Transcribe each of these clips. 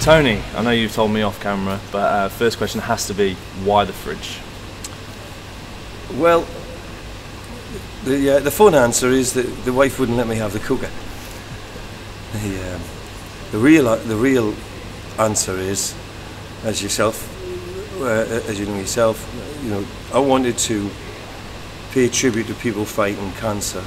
Tony, I know you've told me off camera, but first question has to be, why the fridge? Well, the fun answer is that the wife wouldn't let me have the cooker. The real answer is, as you know yourself, I wanted to pay tribute to people fighting cancer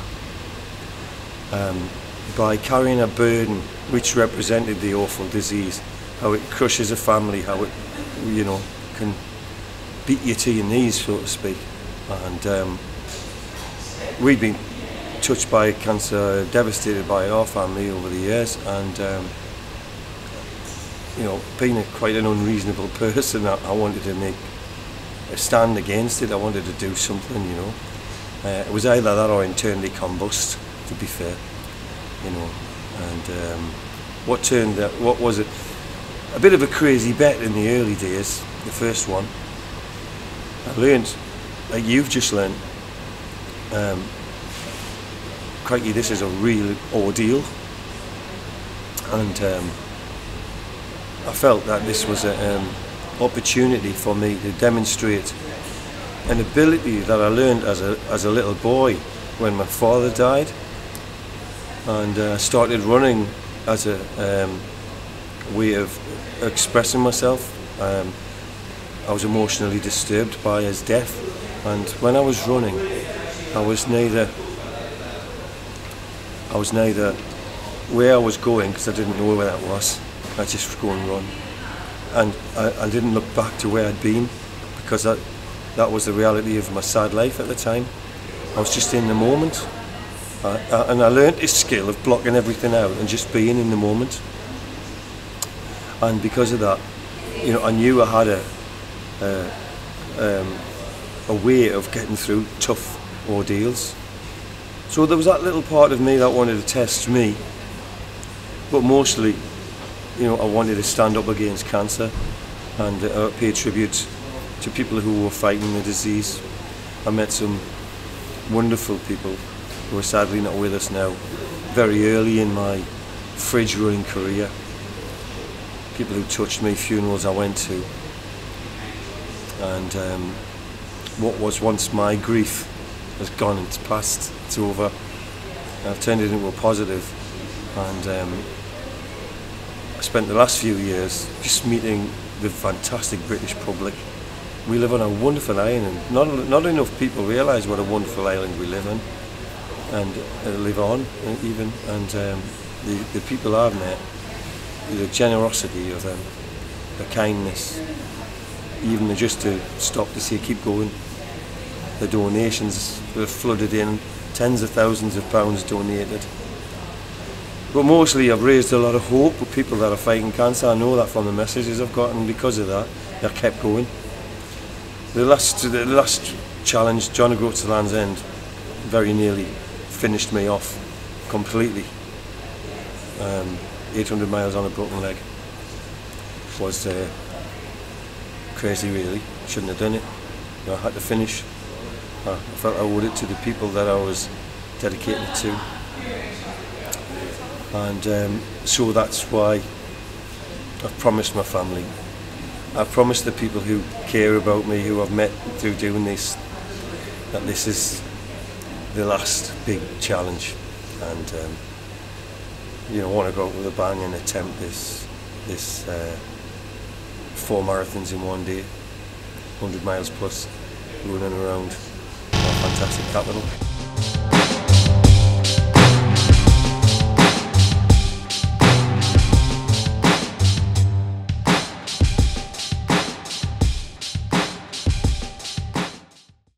by carrying a burden which represented the awful disease, how it crushes a family, how it, can beat you to your knees, so to speak. And we've been touched by cancer, devastated by our family over the years, and being quite an unreasonable person, I wanted to make a stand against it. I wanted to do something, It was either that or internally combust, to be fair, And what was it? A bit of a crazy bet in the early days, the first one. I learned, like you've just learned, crikey, this is a real ordeal, and I felt that this was an opportunity for me to demonstrate an ability that I learned as a little boy when my father died, and started running as a way of expressing myself. I was emotionally disturbed by his death, and when I was running, I was neither where I was going, because I didn't know where that was. I just go and run, and I didn't look back to where I'd been, because that was the reality of my sad life at the time. I was just in the moment, and I learned this skill of blocking everything out and just being in the moment. And because of that, I knew I had a way of getting through tough ordeals. So there was that little part of me that wanted to test me, but mostly, I wanted to stand up against cancer and pay tribute to people who were fighting the disease. I met some wonderful people who are sadly not with us now, very early in my fridge running career. People who touched me, funerals I went to, and what was once my grief has gone, it's past, it's over. I've turned it into a positive, and I spent the last few years just meeting the fantastic British public. We live on a wonderful island. Not enough people realise what a wonderful island we live in, and live on even. And the people I've met, the generosity of them, the kindness, even just to stop to say keep going. The donations that have flooded in, tens of thousands of pounds donated. But mostly I've raised a lot of hope with people that are fighting cancer. I know that from the messages I've got, and because of that, I kept going. The last challenge, John O'Groats to Land's End, very nearly finished me off completely. 800 miles on a broken leg was crazy, really. Shouldn't have done it. I had to finish. I felt I owed it to the people that I was dedicated to, and so that's why I've promised my family, I've promised the people who care about me, who I've met through doing this, that this is the last big challenge, and I want to go out with a bang and attempt this 4 marathons in one day, 100 miles plus, running around our fantastic capital.